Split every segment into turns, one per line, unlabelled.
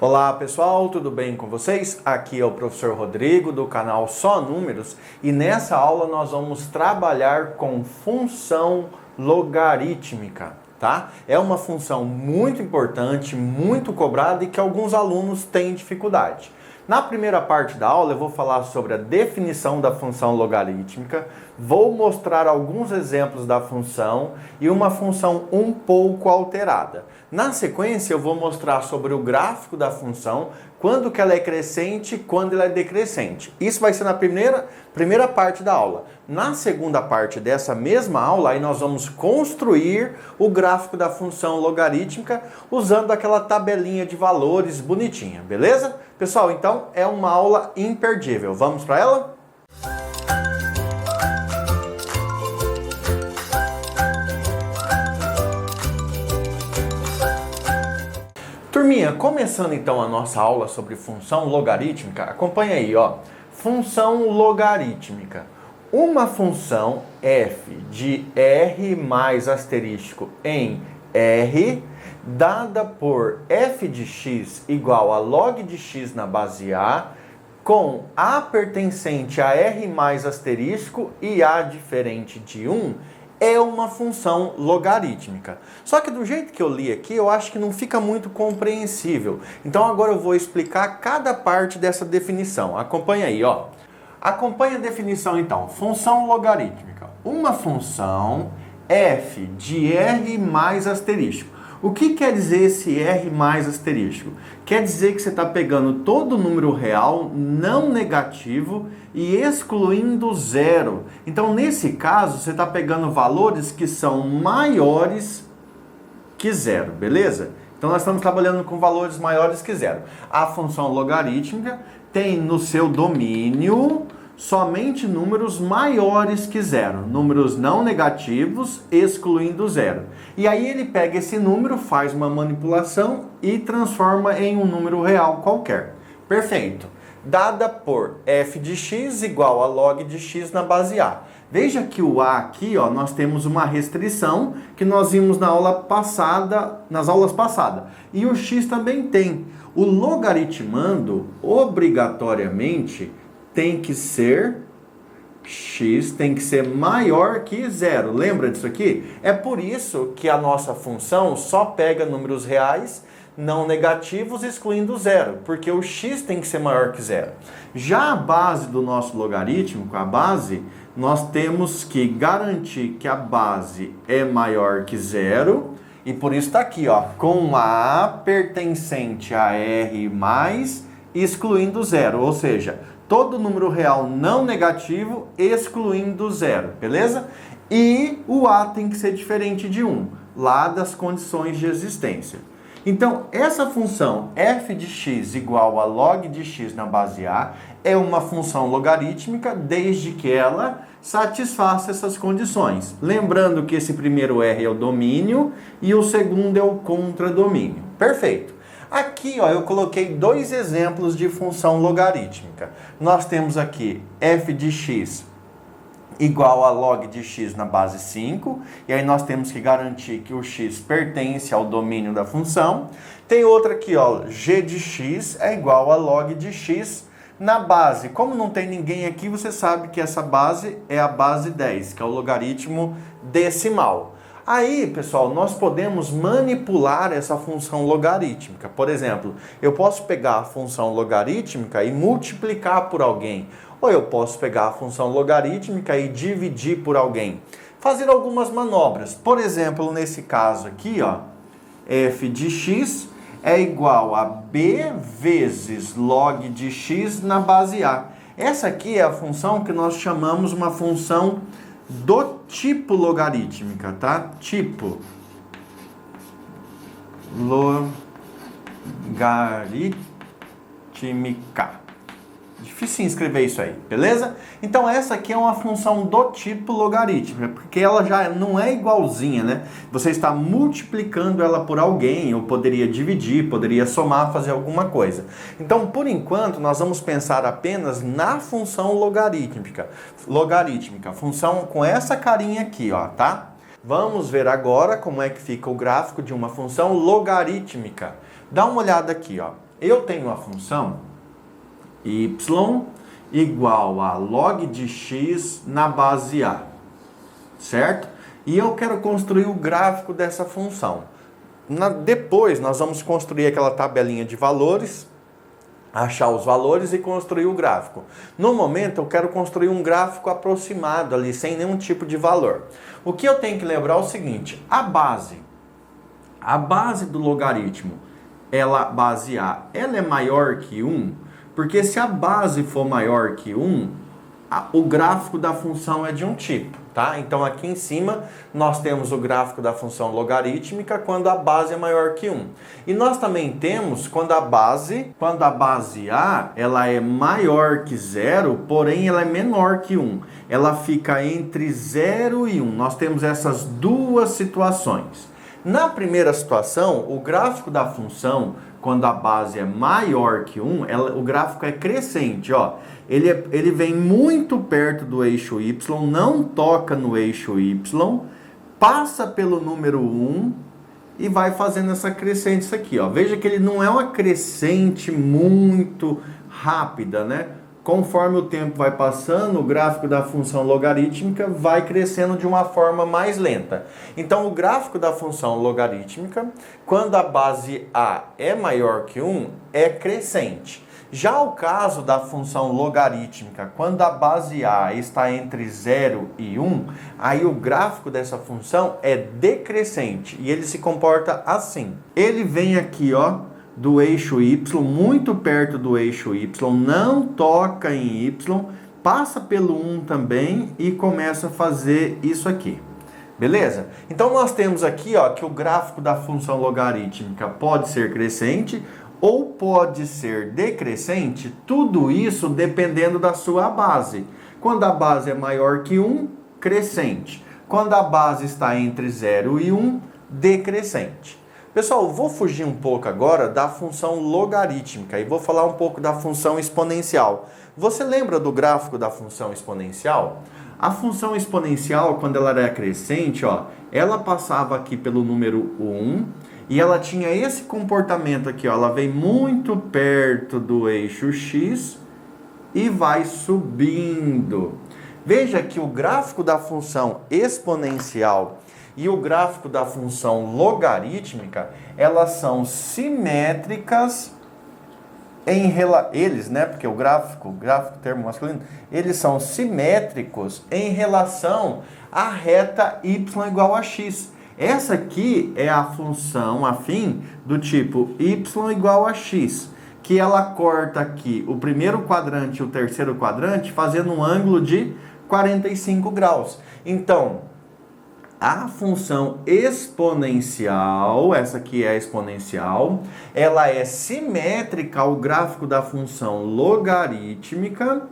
Olá pessoal, tudo bem com vocês? Aqui é o professor Rodrigo do canal Só Números e nessa aula nós vamos trabalhar com função logarítmica, tá? É uma função muito importante, muito cobrada e que alguns alunos têm dificuldade. Na primeira parte da aula eu vou falar sobre a definição da função logarítmica, vou mostrar alguns exemplos da função e uma função um pouco alterada. Na sequência eu vou mostrar sobre o gráfico da função, quando que ela é crescente e quando ela é decrescente. Isso vai ser na primeira parte da aula. Na segunda parte dessa mesma aula, aí nós vamos construir o gráfico da função logarítmica usando aquela tabelinha de valores bonitinha, beleza? Pessoal, então é uma aula imperdível. Vamos para ela? Turminha, começando então a nossa aula sobre função logarítmica, acompanha aí, ó. Função logarítmica. Uma função f de r mais asterisco em r, dada por f de x igual a log de x na base a, com a pertencente a r mais asterisco e a diferente de 1, é uma função logarítmica. Só que do jeito que eu li aqui, eu acho que não fica muito compreensível. Então agora eu vou explicar cada parte dessa definição. Acompanha aí, ó. Acompanha a definição então. Função logarítmica. Uma função f de r mais asterisco. O que quer dizer esse r mais asterisco? Quer dizer que você está pegando todo número real não negativo e excluindo zero. Então, nesse caso, você está pegando valores que são maiores que zero, beleza? Então, nós estamos trabalhando com valores maiores que zero. A função logarítmica tem no seu domínio somente números maiores que zero, números não negativos, excluindo zero. E aí ele pega esse número, faz uma manipulação e transforma em um número real qualquer. Perfeito. Dada por f de x igual a log de x na base a. Veja que o a aqui, ó, nós temos uma restrição que nós vimos na aula passada, nas aulas passadas. E o x também tem. O logaritmando, obrigatoriamente, tem que ser x, tem que ser maior que zero. Lembra disso aqui? É por isso que a nossa função só pega números reais não negativos, excluindo zero, porque o x tem que ser maior que zero. Já a base do nosso logarítmico, a base, nós temos que garantir que a base é maior que zero, e por isso está aqui, ó, com a pertencente a r mais, excluindo zero, ou seja, todo número real não negativo, excluindo zero, beleza? E o a tem que ser diferente de 1, lá das condições de existência. Então, essa função f de x igual a log de x na base a é uma função logarítmica desde que ela satisfaça essas condições. Lembrando que esse primeiro r é o domínio e o segundo é o contradomínio. Perfeito. Aqui, ó, eu coloquei dois exemplos de função logarítmica. Nós temos aqui f de x igual a log de x na base 5, e aí nós temos que garantir que o x pertence ao domínio da função. Tem outra aqui, ó, g de x é igual a log de x na base. Como não tem ninguém aqui, você sabe que essa base é a base 10, que é o logaritmo decimal. Aí, pessoal, nós podemos manipular essa função logarítmica. Por exemplo, eu posso pegar a função logarítmica e multiplicar por alguém. Ou eu posso pegar a função logarítmica e dividir por alguém. Fazer algumas manobras. Por exemplo, nesse caso aqui, ó, f de x é igual a b vezes log de x na base a. Essa aqui é a função que nós chamamos uma função do tipo logarítmica, tá? Tipo logarítmica. Difícil escrever isso aí, beleza? Então essa aqui é uma função do tipo logarítmica, porque ela já não é igualzinha, né? Você está multiplicando ela por alguém, ou poderia dividir, poderia somar, fazer alguma coisa. Então, por enquanto, nós vamos pensar apenas na função logarítmica. Função com essa carinha aqui, ó, tá? Vamos ver agora como é que fica o gráfico de uma função logarítmica. Dá uma olhada aqui, ó. eu tenho a função y igual a log de x na base a, certo? E eu quero construir o gráfico dessa função. Depois nós vamos construir aquela tabelinha de valores, achar os valores e construir o gráfico. No momento eu quero construir um gráfico aproximado ali, sem nenhum tipo de valor. O que eu tenho que lembrar é o seguinte, a base do logaritmo, base A, ela é maior que 1, porque se a base for maior que 1, o gráfico da função é de um tipo, tá? Então aqui em cima nós temos o gráfico da função logarítmica quando a base é maior que 1. E nós também temos quando a base A, ela é maior que 0, porém ela é menor que 1. Ela fica entre 0 e 1. Nós temos essas duas situações. Na primeira situação, o gráfico da função, quando a base é maior que 1, o gráfico é crescente, ó. Ele vem muito perto do eixo y, não toca no eixo y, passa pelo número 1 e vai fazendo essa crescente isso aqui, ó. Veja que ele não é uma crescente muito rápida, né? Conforme o tempo vai passando, o gráfico da função logarítmica vai crescendo de uma forma mais lenta. Então, o gráfico da função logarítmica, quando a base A é maior que 1, é crescente. Já o caso da função logarítmica, quando a base A está entre 0 e 1, aí o gráfico dessa função é decrescente e ele se comporta assim. Ele vem aqui, ó, do eixo y, muito perto do eixo y, não toca em y, passa pelo 1 também e começa a fazer isso aqui. Beleza? Então nós temos aqui, ó, que o gráfico da função logarítmica pode ser crescente ou pode ser decrescente, tudo isso dependendo da sua base. Quando a base é maior que 1, crescente. Quando a base está entre 0 e 1, decrescente. Pessoal, vou fugir um pouco agora da função logarítmica e vou falar um pouco da função exponencial. Você lembra do gráfico da função exponencial? A função exponencial, quando ela era crescente, ó, ela passava aqui pelo número 1 e ela tinha esse comportamento aqui, ó, ela vem muito perto do eixo x e vai subindo. Veja que o gráfico da função exponencial e o gráfico da função logarítmica, elas são simétricas eles, né, porque o gráfico termo masculino, eles são simétricos em relação à reta y igual a x. Essa aqui é a função afim do tipo y igual a x, que ela corta aqui o primeiro quadrante e o terceiro quadrante fazendo um ângulo de 45 graus. Então, a função exponencial, essa aqui é a exponencial, ela é simétrica ao gráfico da função logarítmica,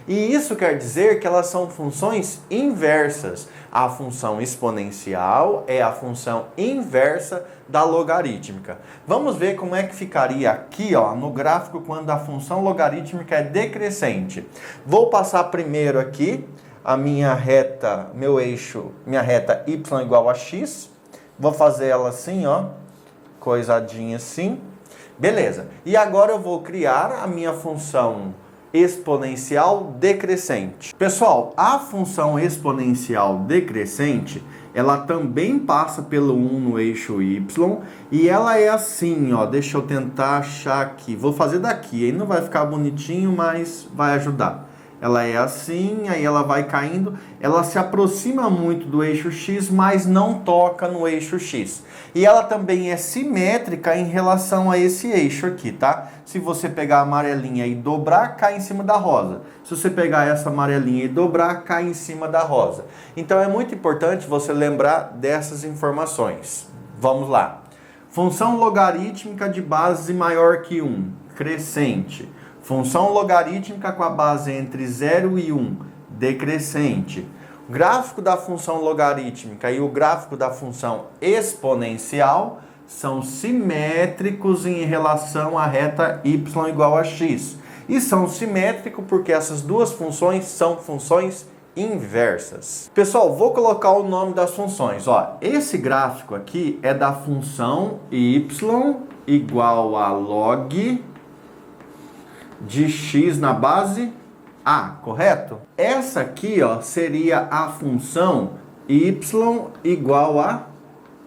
e isso quer dizer que elas são funções inversas. A função exponencial é a função inversa da logarítmica. Vamos ver como é que ficaria aqui, ó, no gráfico quando a função logarítmica é decrescente. Vou passar primeiro aqui a minha reta, minha reta y igual a x. Vou fazer ela assim, ó, coisadinha assim. Beleza. E agora eu vou criar a minha função exponencial decrescente. Pessoal, a função exponencial decrescente, ela também passa pelo 1 no eixo y e ela é assim, ó, deixa eu tentar achar aqui. Vou fazer daqui, aí não vai ficar bonitinho, mas vai ajudar. Ela é assim, aí ela vai caindo, ela se aproxima muito do eixo x, mas não toca no eixo x. E ela também é simétrica em relação a esse eixo aqui, tá? Se você pegar a amarelinha e dobrar, cai em cima da rosa. Se você pegar essa amarelinha e dobrar, cai em cima da rosa. Então é muito importante você lembrar dessas informações. Vamos lá. Função logarítmica de base maior que 1, crescente. Função logarítmica com a base entre 0 e 1, decrescente. O gráfico da função logarítmica e o gráfico da função exponencial são simétricos em relação à reta y igual a x. E são simétricos porque essas duas funções são funções inversas. Pessoal, vou colocar o nome das funções. Ó, esse gráfico aqui é da função y igual a log de x na base a, correto? Essa aqui, ó, seria a função y igual a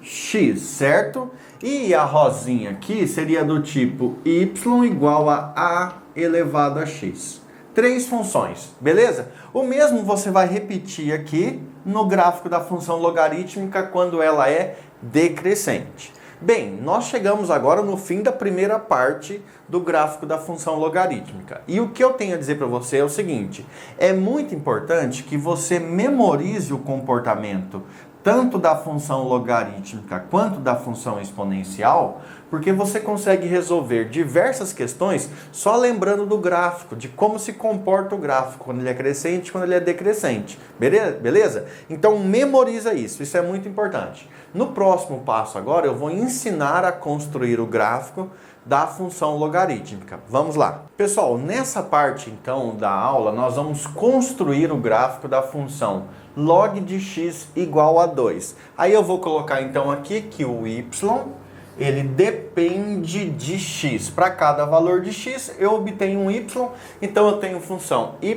x, certo? E a rosinha aqui seria do tipo y igual a elevado a x. 3 funções, beleza? O mesmo você vai repetir aqui no gráfico da função logarítmica quando ela é decrescente. Bem, nós chegamos agora no fim da primeira parte do gráfico da função logarítmica. E o que eu tenho a dizer para você é o seguinte: é muito importante que você memorize o comportamento tanto da função logarítmica quanto da função exponencial, porque você consegue resolver diversas questões só lembrando do gráfico, de como se comporta o gráfico, quando ele é crescente e quando ele é decrescente. Beleza? Então memoriza isso é muito importante. No próximo passo agora eu vou ensinar a construir o gráfico da função logarítmica. Vamos lá. Pessoal, nessa parte então da aula nós vamos construir o gráfico da função log de x igual a 2. Aí eu vou colocar então aqui que o y ele depende de x. Para cada valor de x eu obtenho um y, então eu tenho função y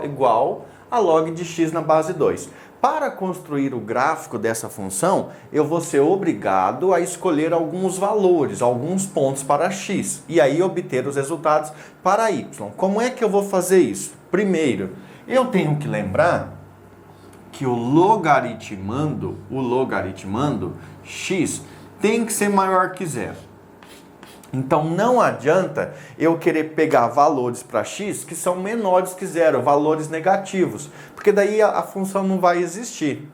igual a log de x na base 2. Para construir o gráfico dessa função, eu vou ser obrigado a escolher alguns valores, alguns pontos para x, e aí obter os resultados para y. Como é que eu vou fazer isso? Primeiro, eu tenho que lembrar que o logaritmando x tem que ser maior que zero. Então não adianta eu querer pegar valores para x que são menores que zero, valores negativos, porque daí a função não vai existir.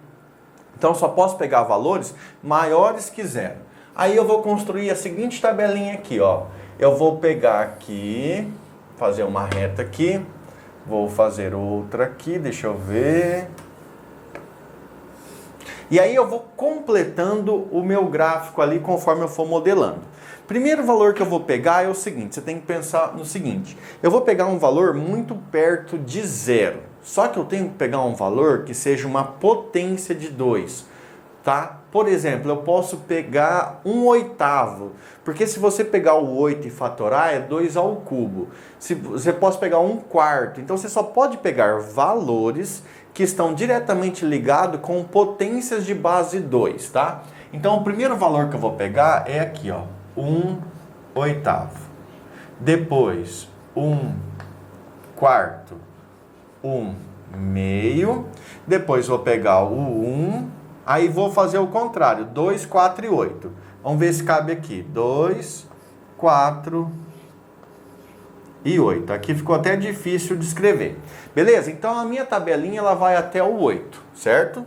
Então eu só posso pegar valores maiores que zero. Aí eu vou construir a seguinte tabelinha aqui, ó. Eu vou pegar aqui, fazer uma reta aqui, vou fazer outra aqui, deixa eu ver. E aí eu vou completando o meu gráfico ali conforme eu for modelando. Primeiro valor que eu vou pegar é o seguinte, você tem que pensar no seguinte: eu vou pegar um valor muito perto de zero, só que eu tenho que pegar um valor que seja uma potência de 2, tá? Por exemplo, eu posso pegar 1/8, porque se você pegar o 8 e fatorar é 2 ao cubo. Você pode pegar 1/4, então você só pode pegar valores que estão diretamente ligados com potências de base 2, tá? Então o primeiro valor que eu vou pegar é aqui, ó. 1/8, depois 1/4, 1/2, depois vou pegar o 1, aí vou fazer o contrário, 2, 4 e 8. Vamos ver se cabe aqui, 2, 4 e 8. Aqui ficou até difícil de escrever. Beleza? Então a minha tabelinha ela vai até o 8, certo?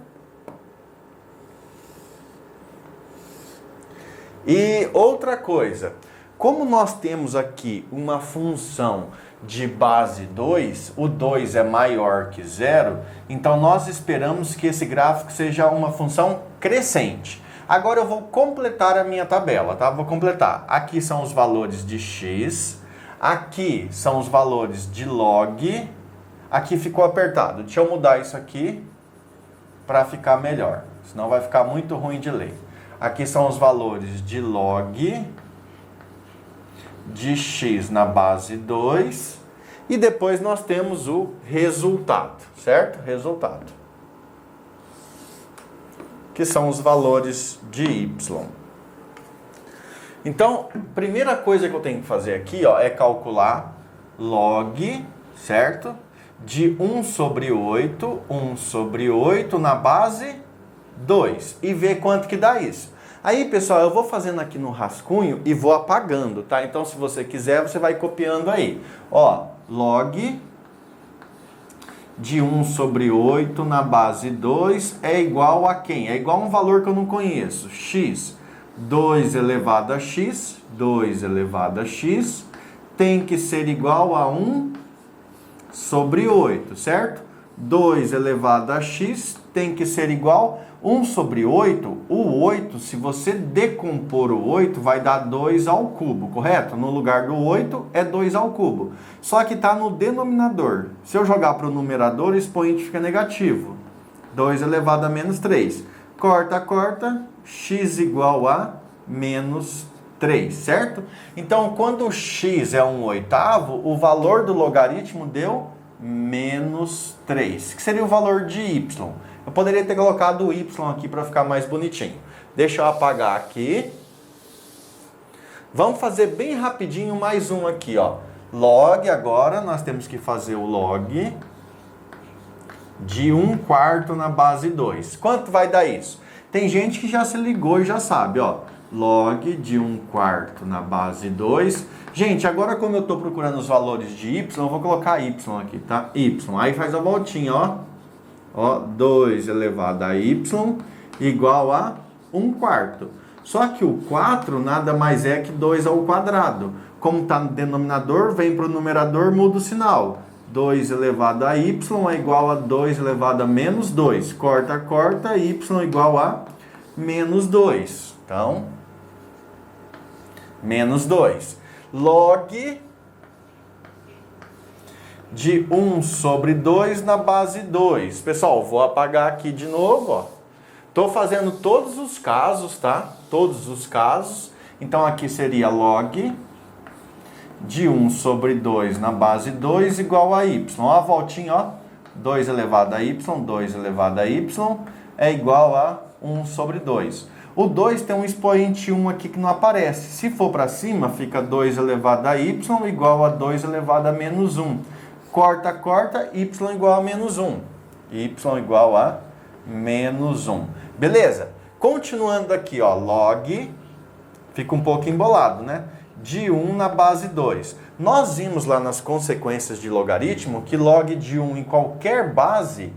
E outra coisa, como nós temos aqui uma função de base 2, o 2 é maior que zero, então nós esperamos que esse gráfico seja uma função crescente. Agora eu vou completar a minha tabela, tá? Vou completar. Aqui são os valores de x, aqui são os valores de log, aqui ficou apertado. Deixa eu mudar isso aqui para ficar melhor, senão vai ficar muito ruim de ler. Aqui são os valores de log de x na base 2 e depois nós temos o resultado, certo? Resultado. Que são os valores de y. Então, primeira coisa que eu tenho que fazer aqui, ó, é calcular log, certo? De 1/8, 1/8 na base 2 e ver quanto que dá isso. Aí, pessoal, eu vou fazendo aqui no rascunho e vou apagando, tá? Então, se você quiser, você vai copiando aí. Ó, log de 1/8 na base 2 é igual a quem? É igual a um valor que eu não conheço. X. 2 elevado a x, 2 elevado a x, tem que ser igual a 1/8, certo? 2 elevado a x tem que ser igual 1 sobre 8. O 8, se você decompor o 8, vai dar 2 ao cubo, correto? No lugar do 8 é 2 ao cubo. Só que está no denominador. Se eu jogar para o numerador, o expoente fica negativo. 2 elevado a menos 3. Corta, corta, x igual a menos 3, certo? Então, quando o x é 1/8, o valor do logaritmo deu menos 3, que seria o valor de y. Eu poderia ter colocado o y aqui para ficar mais bonitinho. Deixa eu apagar aqui. Vamos fazer bem rapidinho mais um aqui, ó. Log, agora nós temos que fazer o log de 1/4 na base 2. Quanto vai dar isso? Tem gente que já se ligou e já sabe, ó. Log de 1/4 na base 2. Gente, agora como eu estou procurando os valores de y, eu vou colocar y aqui, tá? Y. Aí faz a voltinha, ó. Ó, 2 elevado a y igual a 1/4. Só que o 4 nada mais é que 2 ao quadrado. Como está no denominador, vem para o numerador, muda o sinal. 2 elevado a y é igual a 2 elevado a menos 2. Corta, corta, y igual a menos 2. Então, menos 2. Log de 1 sobre 2 na base 2. Pessoal, vou apagar aqui de novo, ó. Estou fazendo todos os casos, tá? Todos os casos. Então, aqui seria log de 1 sobre 2 na base 2 igual a y. Ó, a voltinha, ó. 2 elevado a y, 2 elevado a y é igual a 1 sobre 2. O 2 tem um expoente 1 aqui que não aparece. Se for para cima, fica 2 elevado a y igual a 2 elevado a menos 1. Corta, corta, y igual a menos 1. Y igual a menos 1. Beleza? Continuando aqui, ó, log, fica um pouco embolado, né? De 1 na base 2. Nós vimos lá nas consequências de logaritmo que log de 1 em qualquer base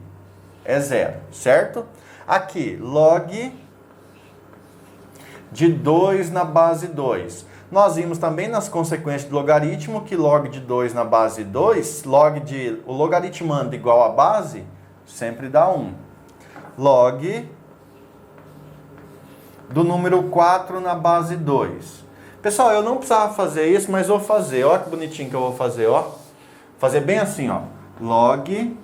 é 0, certo? Aqui, log de 2 na base 2. Nós vimos também nas consequências de logaritmo que log de 2 na base 2, o logaritmando igual a base, sempre dá 1. Log do número 4 na base 2. Pessoal, eu não precisava fazer isso, mas vou fazer. Olha que bonitinho que eu vou fazer, ó. Fazer bem assim, ó. Log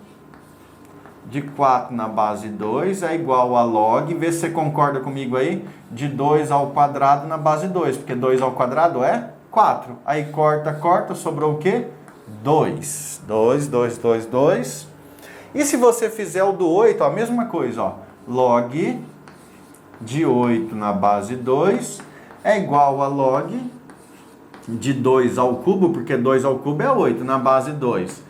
de 4 na base 2 é igual a log, vê se você concorda comigo aí, de 2 ao quadrado na base 2, porque 2 ao quadrado é 4. Aí corta, corta, sobrou o quê? 2. 2, 2, 2, 2. E se você fizer o do 8, ó, a mesma coisa, ó. Log de 8 na base 2 é igual a log de 2 ao cubo, porque 2 ao cubo é 8 na base 2.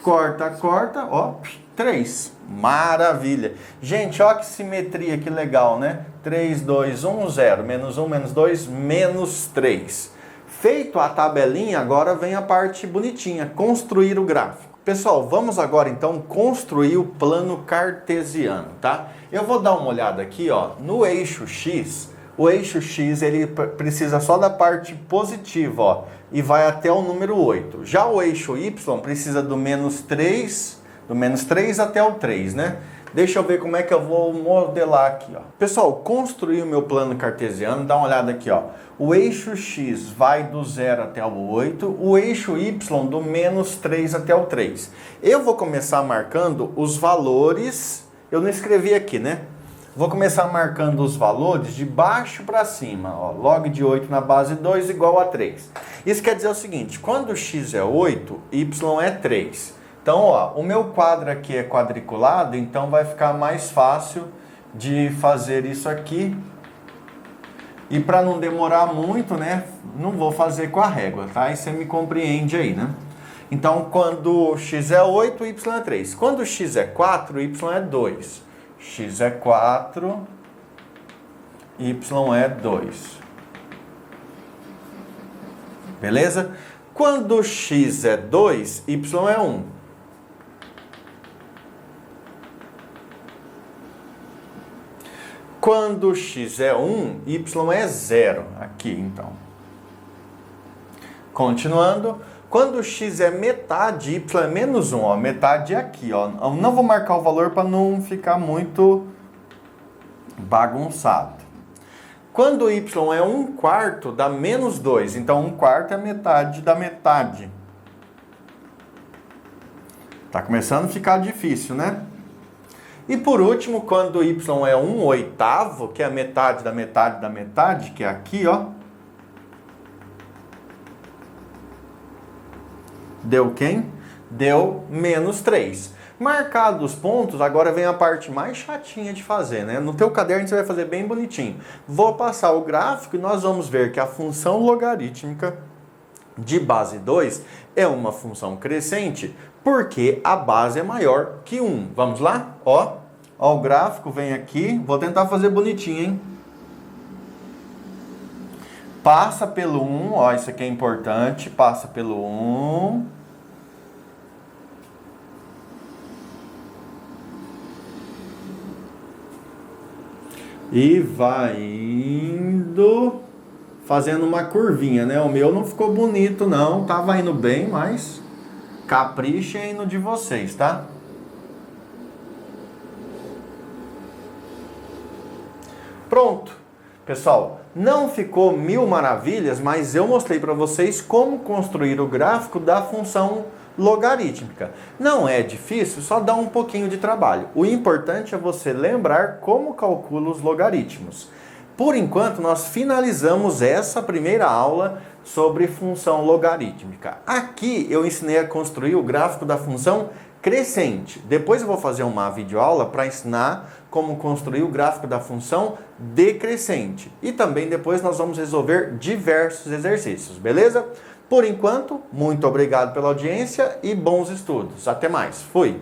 Corta, corta, ó, 3. Maravilha. Gente, ó que simetria, que legal, né? 3, 2, 1, 0. Menos 1, menos 2, menos 3. Feito a tabelinha, agora vem a parte bonitinha, construir o gráfico. Pessoal, vamos agora então construir o plano cartesiano, tá? Eu vou dar uma olhada aqui, ó, no eixo X. O eixo X, ele precisa só da parte positiva, ó, e vai até o número 8. Já o eixo Y precisa do menos 3 até o 3, né? Deixa eu ver como é que eu vou modelar aqui, ó. Pessoal, construir o meu plano cartesiano, dá uma olhada aqui, ó. O eixo X vai do 0 até o 8, o eixo Y do menos 3 até o 3. Eu vou começar marcando os valores, eu não escrevi aqui, né? Vou começar marcando os valores de baixo para cima, ó. Log de 8 na base 2 igual a 3. Isso quer dizer o seguinte, quando x é 8, y é 3. Então, ó, o meu quadro aqui é quadriculado, então vai ficar mais fácil de fazer isso aqui. E para não demorar muito, né, não vou fazer com a régua, tá? Aí você me compreende aí, né? Então, quando x é 8, y é 3. Quando x é 4, y é 2. X é 4, y é 2. Beleza? Quando x é 2, y é 1. Quando x é 1, y é 0. Aqui, então. Continuando. Quando x é metade, y é menos 1, ó, metade é aqui, ó. Eu não vou marcar o valor para não ficar muito bagunçado. Quando y é 1/4, dá menos 2, então 1/4 é metade da metade. Tá começando a ficar difícil, né? E por último, quando y é 1/8, que é a metade da metade da metade, que é aqui, ó. Deu quem? Deu menos 3. Marcados os pontos, agora vem a parte mais chatinha de fazer, né? No teu caderno você vai fazer bem bonitinho. Vou passar o gráfico e nós vamos ver que a função logarítmica de base 2 é uma função crescente, porque a base é maior que 1. Vamos lá? Ó, o gráfico vem aqui. Vou tentar fazer bonitinho, hein? Passa pelo 1, ó, isso aqui é importante. Passa pelo 1. E vai indo, fazendo uma curvinha, né? O meu não ficou bonito, não. Tava indo bem, mas caprichem no de vocês, tá? Pronto. Pessoal, não ficou mil maravilhas, mas eu mostrei para vocês como construir o gráfico da função logarítmica. Não é difícil, só dá um pouquinho de trabalho. O importante é você lembrar como calcula os logaritmos. Por enquanto, nós finalizamos essa primeira aula sobre função logarítmica. Aqui eu ensinei a construir o gráfico da função crescente. Depois eu vou fazer uma videoaula para ensinar como construir o gráfico da função decrescente. E também depois nós vamos resolver diversos exercícios, beleza? Por enquanto, muito obrigado pela audiência e bons estudos. Até mais. Fui!